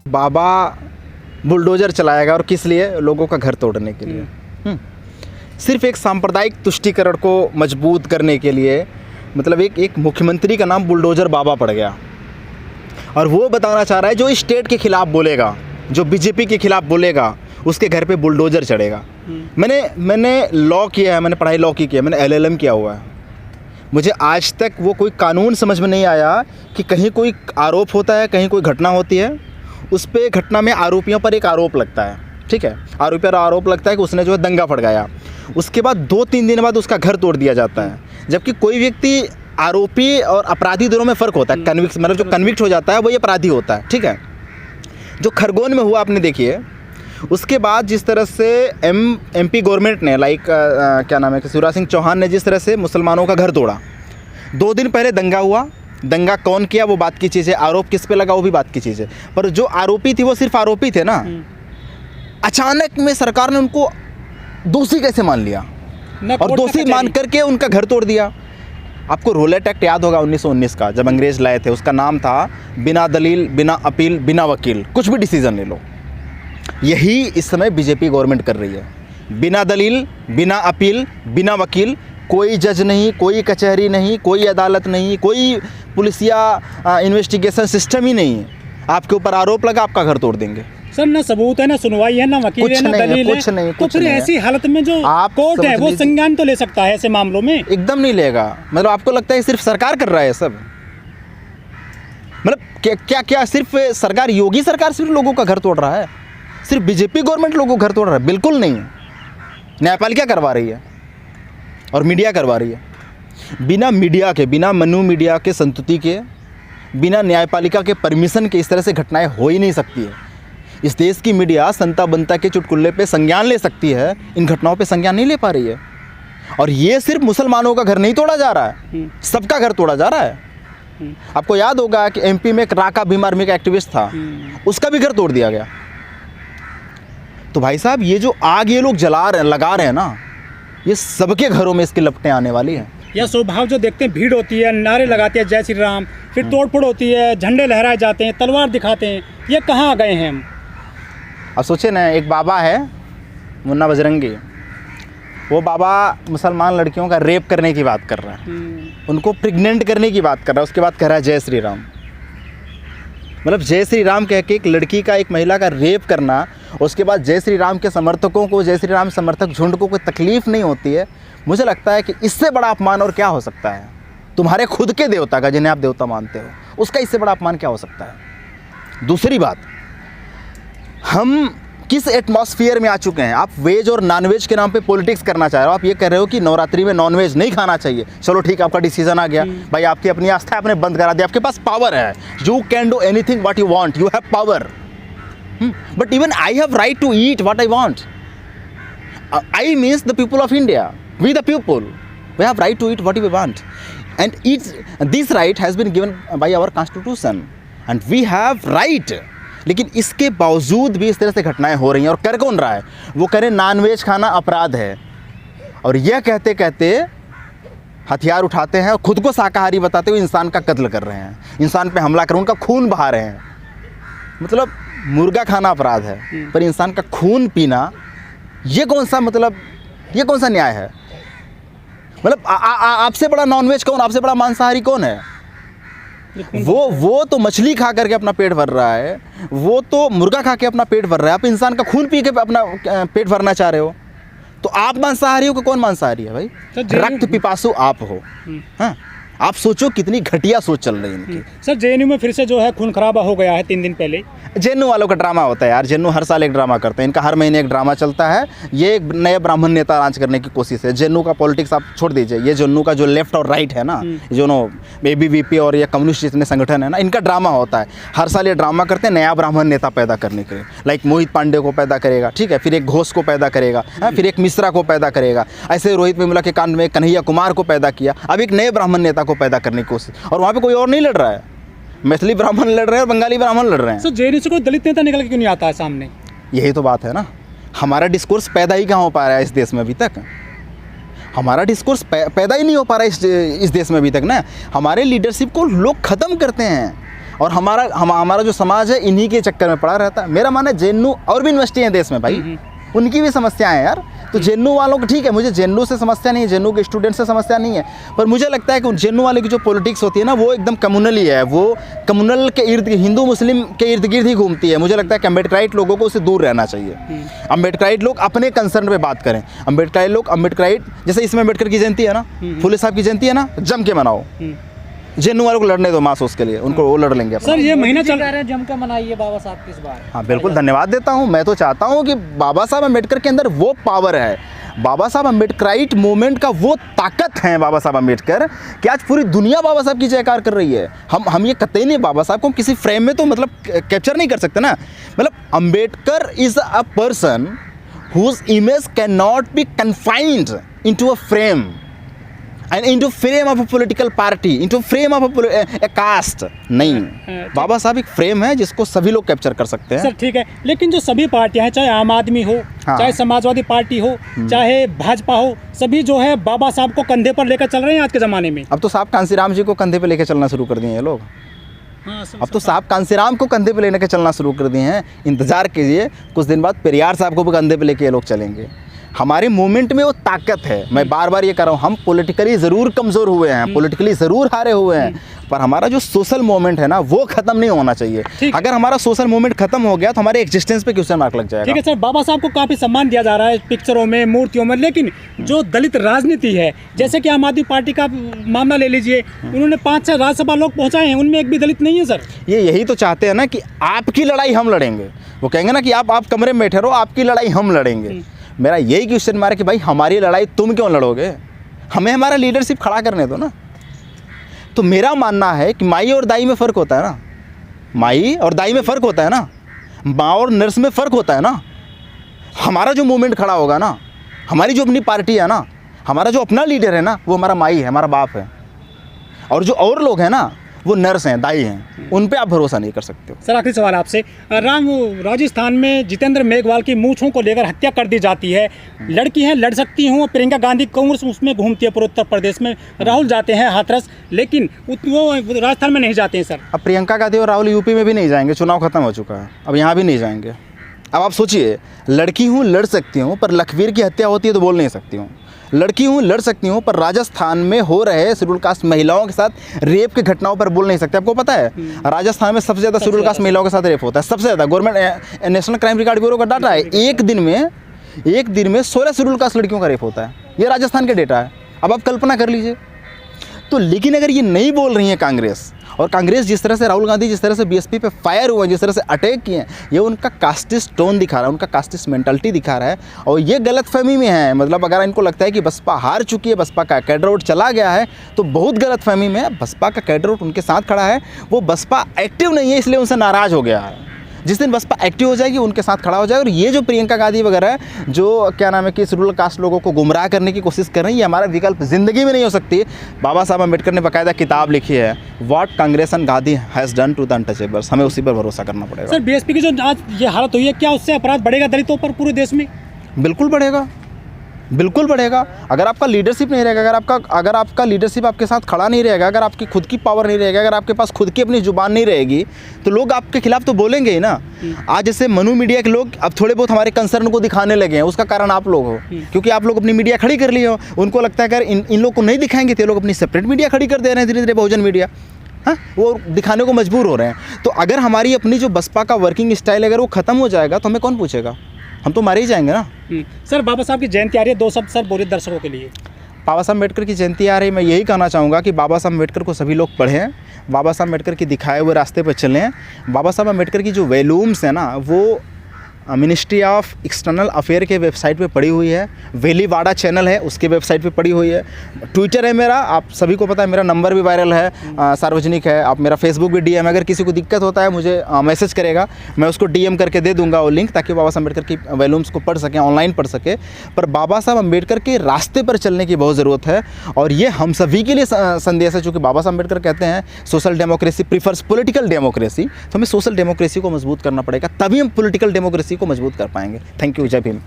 बाबा bulldozer चलाएगा और किस लिए? लोगों का घर तोड़ने के लिए। सिर्फ एक सांप्रदायिक तुष्टीकरण को मजबूत करने के लिए, मतलब एक मुख्यमंत्री का नाम बुलडोजर बाबा पड़ गया और वो बताना चाह रहा है जो स्टेट के खिलाफ बोलेगा, जो बीजेपी के खिलाफ बोलेगा, उसके घर पे बुलडोजर चढ़ेगा। मैंने लॉ किया है, मैंने पढ़ाई लॉ की है, मैंने LLM किया हुआ है। मुझे आज तक वो कोई कानून समझ में नहीं आया कि कहीं कोई आरोप होता है, कहीं कोई घटना होती है, उस पे घटना में आरोपियों पर एक आरोप लगता है, ठीक है, आरोपी पर आरोप लगता है कि उसने जो है दंगा भड़काया, उसके बाद 2-3 दिन बाद उसका घर तोड़ दिया जाता है। जबकि कोई व्यक्ति, आरोपी और अपराधी दोनों में फ़र्क होता है। कन्विक्ट मतलब जो कन्विक्ट हो जाता है वो ये अपराधी होता है, ठीक है। जो खरगोन में हुआ आपने देखिए, उसके बाद जिस तरह से MP गवर्नमेंट ने क्या नाम है, शिवराज सिंह चौहान ने जिस तरह से मुसलमानों का घर तोड़ा, 2 दिन पहले दंगा हुआ, दंगा कौन किया वो बात की चीज़ है, आरोप किस पे लगा वो भी बात की चीज़ है, पर जो आरोपी थी वो सिर्फ आरोपी थे ना। अचानक में सरकार ने उनको दोषी कैसे मान लिया और दोषी मान करके उनका घर तोड़ दिया। आपको रोलेट एक्ट याद होगा 1919 का, जब अंग्रेज लाए थे, उसका नाम था बिना दलील, बिना अपील, बिना वकील, कुछ भी डिसीजन ले लो। यही इस समय बीजेपी गवर्नमेंट कर रही है। बिना दलील, बिना अपील, बिना वकील, कोई जज नहीं, कोई कचहरी नहीं, कोई अदालत नहीं, कोई पुलिसिया इन्वेस्टिगेशन सिस्टम ही नहीं है। आपके ऊपर आरोप लगा, आपका घर तोड़ देंगे। सर ना सबूत है, ना सुनवाई है, ना वकील है, ना दलील है, कुछ नहीं। तो फिर ऐसी हालत में जो कोर्ट है वो संज्ञान तो ले सकता है ऐसे मामलों में? एकदम नहीं लेगा। मतलब आपको लगता है सिर्फ सरकार कर रहा है सब? मतलब क्या सिर्फ सरकार, योगी सरकार सिर्फ लोगों का घर तोड़ रहा है? सिर्फ बीजेपी गवर्नमेंट लोगों का घर तोड़ रहा है? बिल्कुल नहीं। न्यायपालिका करवा रही है और मीडिया करवा रही है। बिना मीडिया के, बिना मनु मीडिया के संतुति के, बिना न्यायपालिका के परमिशन के इस तरह से घटनाएं हो ही नहीं सकती है। इस देश की मीडिया संता बनता के चुटकुल्ले पे संज्ञान ले सकती है, इन घटनाओं पे संज्ञान नहीं ले पा रही है। और ये सिर्फ मुसलमानों का घर नहीं तोड़ा जा रहा है, सबका घर तोड़ा जा रहा है। आपको याद होगा कि MP में एक राका भीम आर्मी का एक्टिविस्ट था, उसका भी घर तोड़ दिया गया। तो भाई साहब, ये जो आग ये लोग जला रहे हैं, लगा रहे हैं ना, ये सबके घरों में इसकी लपटें आने वाली हैं। यह स्वभाव जो देखते हैं, भीड़ होती है, नारे लगाते हैं जय श्री राम, फिर तोड़फोड़ होती है, झंडे लहराए जाते हैं, तलवार दिखाते हैं, ये कहाँ आ गए हैं हम? अब सोचे ना, एक बाबा है मुन्ना बजरंगी, वो बाबा मुसलमान लड़कियों का रेप करने की बात कर रहा है, उनको प्रेग्नेंट करने की बात कर रहा है, उसके बाद कह रहा है जय श्री राम। मतलब जय श्री राम कह के एक लड़की का, एक महिला का रेप करना, उसके बाद जय श्री राम के समर्थकों को, जय श्री राम समर्थक झुंड को कोई तकलीफ़ नहीं होती है। मुझे लगता है कि इससे बड़ा अपमान और क्या हो सकता है? तुम्हारे खुद के देवता का, जिन्हें आप देवता मानते हो, उसका इससे बड़ा अपमान क्या हो सकता है? दूसरी बात, हम किस एटमॉस्फेयर में आ चुके हैं? आप वेज और नॉनवेज के नाम पे पॉलिटिक्स करना चाह रहे हो। आप ये कह रहे हो कि नवरात्रि में नॉनवेज नहीं खाना चाहिए। चलो ठीक है, आपका डिसीजन आ गया भाई, आपकी अपनी आस्था आपने बंद करा दिया, आपके पास पावर है, you can do anything what you want, you have power. But even I have right to eat what I want. I means the people of India, we the people, we have right to eat what we want, and this right has been given by our constitution and we have right. लेकिन इसके बावजूद भी इस तरह से घटनाएं हो रही हैं। और कर कौन रहा है? वो करें नॉनवेज खाना अपराध है, और यह कहते कहते हथियार उठाते हैं और खुद को शाकाहारी बताते हुए इंसान का कत्ल कर रहे हैं, इंसान पे हमला कर उनका खून बहा रहे हैं। मतलब मुर्गा खाना अपराध है, पर इंसान का खून पीना, ये कौन सा, मतलब ये कौन सा न्याय है? मतलब आपसे बड़ा नॉनवेज कौन, आपसे बड़ा मांसाहारी कौन है? वो तो मछली खा करके अपना पेट भर रहा है, वो तो मुर्गा खा के अपना पेट भर रहा है, आप इंसान का खून पी के अपना पेट भरना चाह रहे हो। तो आप मांसाहारी हो कि कौन मांसाहारी है भाई? रक्त पिपासु आप हो। हाँ, आप सोचो कितनी घटिया सोच चल रही है इनकी। सर JNU में फिर से जो है खून खराबा हो गया है 3 दिन पहले। JNU वालों का ड्रामा होता है यार, JNU हर साल एक ड्रामा करते हैं, इनका हर महीने एक ड्रामा चलता है। ये एक नए ब्राह्मण नेता लॉन्च करने की कोशिश है। JNU का पॉलिटिक्स आप छोड़ दीजिए, ये JNU का जो लेफ्ट और राइट है ना, जो ABVP और ये कम्युनिस्ट जितने संगठन है ना, इनका ड्रामा होता है। हर साल ये ड्रामा करते हैं नया ब्राह्मण नेता पैदा करने के लिए। लाइक मोहित पांडे को पैदा करेगा, ठीक है, फिर एक घोष को पैदा करेगा, फिर एक मिश्रा को पैदा करेगा। ऐसे रोहित वेमुला के कांड में कन्हैया कुमार को पैदा किया, अब एक नए ब्राह्मण नेता को पैदा करने की कोशिश। और वहाँ पे कोई और नहीं लड़ रहा है, मैथिली ब्राह्मण लड़ रहे हैं और बंगाली ब्राह्मण लड़ रहे हैं। सर JNU से कोई दलित नेता निकल के क्यों नहीं आता है सामने? यही तो बात है ना, हमारा डिस्कोर्स पैदा ही कहाँ हो पा रहा है इस देश में अभी तक? हमारा डिस्कोर्स पैदा ही नहीं हो पा रहा है इस देश में अभी तक ना। हमारे लीडरशिप को लोग ख़त्म करते हैं। और हमारा जो समाज है इन्हीं के चक्कर में पड़ा रहता है। मेरा मानना है जेएनयू और भी यूनिवर्सिटी हैं देश में भाई, उनकी भी समस्याएं हैं यार। तो जेएनयू वालों को ठीक है, मुझे जेएनयू से समस्या नहीं है, जेएनयू के स्टूडेंट से समस्या नहीं है, पर मुझे लगता है कि जेएनयू वाले की जो पॉलिटिक्स होती है ना वो एकदम कम्युनल ही है, वो कम्युनल के इर्द, हिंदू मुस्लिम के इर्द गिर्द ही घूमती है। मुझे लगता है कि अम्बेडकराइट लोगों को उससे दूर रहना चाहिए। अम्बेडकराइट लोग अपने कंसर्न पे बात करें। अम्बेडकराइट जैसे इसमें अम्बेडकर की जयंती है ना, फुले साहब की जयंती है ना, जम के मनाओ। जेएनयू वालों को लड़ने दो मासूस के लिए, उनको वो लड़ लेंगे। सर ये महीना चल रहा है, जमकर मनाइए बाबा साहब की इस बार। हाँ बिल्कुल, धन्यवाद देता हूँ। मैं तो चाहता हूँ कि बाबा साहब अम्बेडकर के अंदर वो पावर है, बाबा साहब अम्बेडकराइट मूवमेंट का वो ताकत है बाबा साहब अम्बेडकर, कि आज पूरी दुनिया बाबा साहब की जयकार कर रही है। हम ये कतई नहीं बाबा साहब को हम किसी फ्रेम में तो मतलब कैप्चर नहीं कर सकते ना। मतलब Ambedkar is a person whose image can not be confined into a frame and into frame of a political party, into frame of a caste। नहीं, बाबा साहब एक फ्रेम है जिसको सभी लोग कैप्चर कर सकते हैं। सर ठीक है, लेकिन जो सभी पार्टियां हैं, चाहे आम आदमी हो, हाँ। चाहे समाजवादी पार्टी हो, चाहे भाजपा हो, सभी जो है बाबा साहब को कंधे पर लेकर चल रहे हैं आज के ज़माने में। अब तो साहब कांसीराम जी को कंधे पे लेकर चलना शुरू कर दिए हैं लोग। हाँ, अब तो साहब कांसीराम को कंधे पे लेने के चलना शुरू कर दिए हैं। इंतजार कीजिए, कुछ दिन बाद पेरियार साहब को भी कंधे पे लेके ये लोग चलेंगे। हमारे मूवमेंट में वो ताकत है। मैं बार बार ये कह रहा हूँ, हम पॉलिटिकली ज़रूर कमज़ोर हुए हैं, पॉलिटिकली ज़रूर हारे हुए हैं, पर हमारा जो सोशल मूवमेंट है ना वो ख़त्म नहीं होना चाहिए। अगर हमारा सोशल मूवमेंट ख़त्म हो गया तो हमारे एग्जिस्टेंस पे क्वेश्चन मार्क लग जाएगा। ठीक है सर, बाबा साहब को काफ़ी सम्मान दिया जा रहा है पिक्चरों में, मूर्तियों में, लेकिन जो दलित राजनीति है, जैसे कि आम आदमी पार्टी का मामला ले लीजिए, उन्होंने 5-6 राज्यसभा लोग पहुँचाए हैं, उनमें एक भी दलित नहीं है सर। ये यही तो चाहते हैं ना कि आपकी लड़ाई हम लड़ेंगे। वो कहेंगे ना कि आप कमरे में बैठे रहो, आपकी लड़ाई हम लड़ेंगे। मेरा यही क्वेश्चन मार्क है कि भाई हमारी लड़ाई तुम क्यों लड़ोगे, हमें हमारा लीडरशिप खड़ा करने दो ना। तो मेरा मानना है कि माई और दाई में फ़र्क होता है ना, माई और दाई में फ़र्क होता है ना, माँ और नर्स में फ़र्क होता है ना। हमारा जो मूवमेंट खड़ा होगा ना, हमारी जो अपनी पार्टी है ना, हमारा जो अपना लीडर है ना, वो हमारा माई है, हमारा बाप है। और जो और लोग हैं ना वो नर्स हैं, दाई हैं, उन पे आप भरोसा नहीं कर सकते हो। सर आखिरी सवाल आपसे, राजस्थान में जितेंद्र मेघवाल की मूंछों को लेकर हत्या कर दी जाती है। लड़की हैं, लड़ सकती हूँ, प्रियंका गांधी कांग्रेस उसमें घूमती है पूरे उत्तर प्रदेश में, राहुल जाते हैं हाथरस, लेकिन वो राजस्थान में नहीं जाते हैं सर। अब प्रियंका गांधी और राहुल यूपी में भी नहीं जाएंगे, चुनाव खत्म हो चुका है, अब यहाँ भी नहीं जाएंगे। अब आप सोचिए, लड़की हूँ, लड़ सकती हूँ, पर लखवीर की हत्या होती है तो बोल नहीं सकती हूँ। लड़की हूँ, लड़ सकती हूँ, पर राजस्थान में हो रहे शेड्यूल कास्ट महिलाओं के साथ रेप की घटनाओं पर बोल नहीं सकते। आपको पता है राजस्थान में सबसे ज़्यादा शेड्यूल कास्ट महिलाओं के साथ रेप होता है, सबसे ज़्यादा। Government national crime record bureau का डाटा है, एक दिन में 16 शेड्यूल कास्ट लड़कियों का रेप होता है। ये राजस्थान के डेटा है। अब आप कल्पना कर लीजिए। तो लेकिन अगर ये नहीं बोल रही है कांग्रेस, और कांग्रेस जिस तरह से, राहुल गांधी जिस तरह से बीएसपी पे फायर हुआ, जिस तरह से अटैक किए हैं, ये उनका कास्टिस्ट टोन दिखा रहा है, उनका कास्टिस्ट मेंटालिटी दिखा रहा है। और ये गलतफहमी में है। मतलब अगर इनको लगता है कि बसपा हार चुकी है, बसपा का कैडर वोट चला गया है, तो बहुत गलतफहमी में है। बसपा का कैडर वोट उनके साथ खड़ा है, वो बसपा एक्टिव नहीं है इसलिए उनसे नाराज़ हो गया है। जिस दिन बसपा एक्टिव हो जाएगी उनके साथ खड़ा हो जाएगा। और ये जो प्रियंका गांधी वगैरह है, जो क्या नाम है कि शेड्यूल कास्ट लोगों को गुमराह करने की कोशिश कर रही है, ये हमारा विकल्प ज़िंदगी में नहीं हो सकती। बाबा साहब अम्बेडकर ने बाकायदा किताब लिखी है, what Congress and Gandhi has done to the untouchables. हमें उसी पर भरोसा करना पड़ेगा। सर बीएसपी की जो आज ये हालत हुई है, क्या उससे अपराध बढ़ेगा दलितों पर पूरे देश में? बिल्कुल बढ़ेगा, बिल्कुल बढ़ेगा। अगर आपका लीडरशिप नहीं रहेगा, अगर आपका लीडरशिप आपके साथ खड़ा नहीं रहेगा, अगर आपकी खुद की पावर नहीं रहेगा, अगर आपके पास खुद की अपनी जुबान नहीं रहेगी, तो लोग आपके खिलाफ तो बोलेंगे ही ना। आज जैसे मनु मीडिया के लोग अब थोड़े बहुत हमारे कंसर्न को दिखाने लगे हैं, उसका कारण आप लोग हो, क्योंकि आप लोग अपनी मीडिया खड़ी कर लिए हो। उनको लगता है अगर इन लोग को नहीं दिखाएंगे तो ये लोग अपनी सेपरेट मीडिया खड़ी कर दे रहे हैं, धीरे धीरे बहुजन मीडिया, हाँ, वो दिखाने को मजबूर हो रहे हैं। तो अगर हमारी अपनी जो बसपा का वर्किंग स्टाइल अगर वो ख़त्म हो जाएगा तो हमें कौन पूछेगा, हम तो मारे ही जाएंगे ना। सर बाबा साहब की जयंती आ रही है, 2 शब्द सर बोले दर्शकों के लिए। बाबा साहब अम्बेडकर की जयंती आ रही है, मैं यही कहना चाहूँगा कि बाबा साहब अम्बेडकर को सभी लोग पढ़ें, बाबा साहब अम्बेडकर की दिखाए हुए रास्ते पर चलें। बाबा साहब अम्बेडकर की जो वैल्यूम्स हैं ना, वो मिनिस्ट्री ऑफ एक्सटर्नल अफेयर के वेबसाइट पे पड़ी हुई है, वेलीवाड़ा चैनल है उसके वेबसाइट पे पड़ी हुई है, ट्विटर है मेरा, आप सभी को पता है, मेरा नंबर भी वायरल है, सार्वजनिक है। आप मेरा फेसबुक भी डीएम, अगर किसी को दिक्कत होता है मुझे मैसेज करेगा, मैं उसको डीएम करके दे दूंगा वो लिंक, ताकि बाबा साहब अम्बेडकर की वैल्यूम्स को पढ़ सकें, ऑनलाइन पढ़ सके। पर बाबा साहब अम्बेडकर के रास्ते पर चलने की बहुत ज़रूरत है, और ये हम सभी के लिए संदेश है। चूँकि बाबा साहब अम्बेडकर कहते हैं social democracy prefers political democracy, तो हमें सोशल डेमोक्रेसी को मजबूत करना पड़ेगा, तभी हम पॉलिटिकल डेमोक्रेसी को मजबूत कर पाएंगे। थैंक यू, जय भीम।